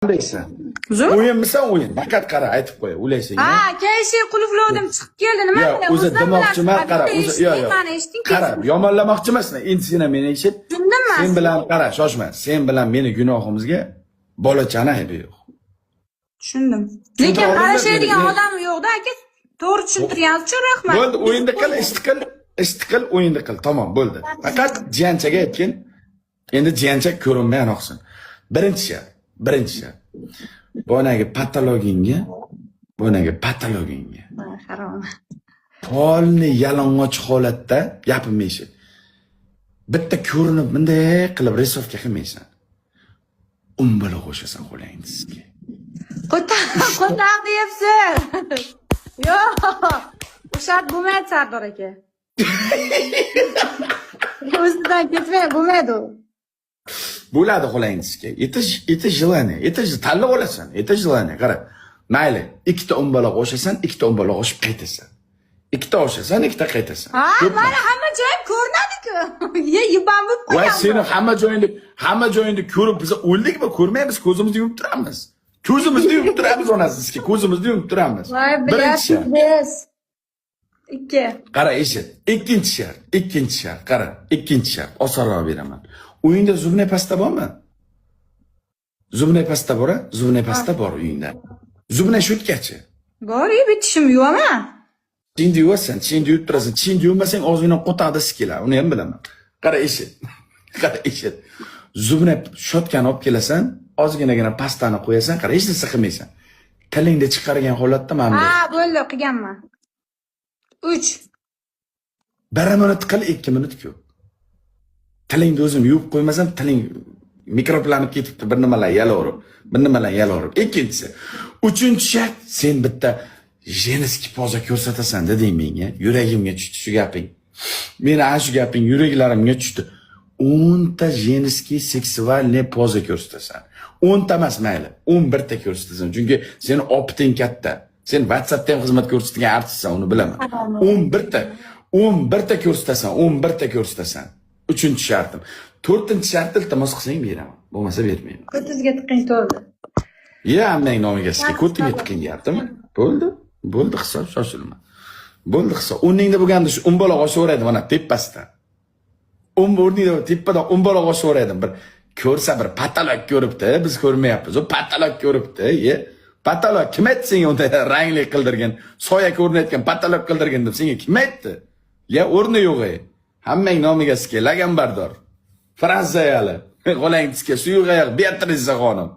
Qandaysan? Zo'r. O'yinmisan o'yin? Faqat qara, aytib qo'y, o'ylaysan. Ha, keyinchi qulflovdim chiqib keldi. Nima qilay? O'zi demoqchiman, qara, o'zi yo'q. Qara, yomonlamoqchi emasman. Endi sen meni eshit. Tushundimmi? Sen bilan qara, shoshma. Sen bilan meni gunohimizga bolachana aybi yo'q. Tushundim. Lekin qarashadigan odam yo'q-da, aka. To'g'ri tushuntirganingiz uchun rahmat. Bo'ldi, o'yinda qil, ishni qil, o'yinda qil. Tamom, bo'ldi. Faqat jiyanchaga aytgin. Endi jiyanchak ko'rinmay anoqsin. Birinchi shart. Bo'nagi patologingga. Harom. Polni yalang'och holatda gapirmaysan. Bitta ko'rinib bunday qilib risovka qilmaysan. Umbala qo'shasan qo'lingizga. Qo'taq deyapsiz. Yo'q. O'shat bo'lmaydi Sardor aka. O'zidan ketmay bo'lmaydi u. Bo'ladi qo'lingizga. Это желание. Это tanlab olasan. Это желание. Qara. Mayli, ikkita umbaloq o'shasan, ikkita umbaloq o'shib qaytasan. Ikkita o'shasan, ikkita qaytasan. Ha, mana hamma joyim ko'rinadi-ku. Yubam bo'lib qo'ygan. Voy, seni hamma joyingda ko'rib biz o'ldikmi, ko'rmaymiz, ko'zimizni yumib turamiz. Ko'zimizni yumib turamiz onasizki, ko'zimizni yumib turamiz. Birinchi. Ikki. Qara, eshit. Ikkinchi shart. Qara, ikkinchi shart. Osonroq beraman. O'yinda zubnay pasta bormi? Zubnay pasta bor-a? Zubnay pasta bor o'yinda. Zubnay shutkachi. Bor-yu, bitishim yuvaman. Chinni yuvasan, chinni yuvib turasan. Chinni yuvmasang og'zingdan qo'taqda sikilar. Uni ham bilaman. Qara, eshit. Zubnay shotkani olib kelasan, ozginagina pastani qo'yasan, qara, hech narsa qilmaysan. Tilingda chiqargan holatda mana bunday. Ha, bo'ldi, qilganman. 3. 1 minut qil, 2 minut ko'p. Tilingni o'zim yuvib qo'ymasam, tiling mikroblanib ketibdi, bir nimalar yalaverib. Ikkinchisi, uchinchi shart, sen bitta jenskiy poza ko'rsatasan deding menga, yuragimga tushdi shu gaping. Meni ana shu gaping yuraklarimga tushdi. 10 ta jenskiy seksualniy poza ko'rsatasan. 10 ta emas mayli, 11 ta ko'rsatasan. Chunki seni opiting katta. Sen WhatsAppda ham xizmat ko'rsatgan artistsan, uni bilaman. 11 ta ko'rsatasan. 3-chi shartim. 4-chi shartni iltimos qilsang beraman. Bo'lmasa bermayman. Ko'tingizga tiqing to'g'ri. Ya, ammang nomiga sizga ko'tingga tiqing deyaptimi? Bo'ldi hisob, shoshilma. Bo'ldi hisob. O'rningda bo'lganda shu umbaloq oshaveradi mana tepasidan. O'rningda tepadan umbaloq oshaveradi. Bir ko'rsa bir pataloq ko'ribdi, biz ko'rmayapmiz. O pataloq ko'ribdi, pataloq kim aytdi senga unda rangli qildirgan, soya ko'rinayotgan pataloq qildirgan deb senga kim aytdi? Ya, o'rni yo'q ey. Hammang nomiga sizga laganbardor. Fransiyali. Qo'lingizga suyuq oyoq Beatriza xonim.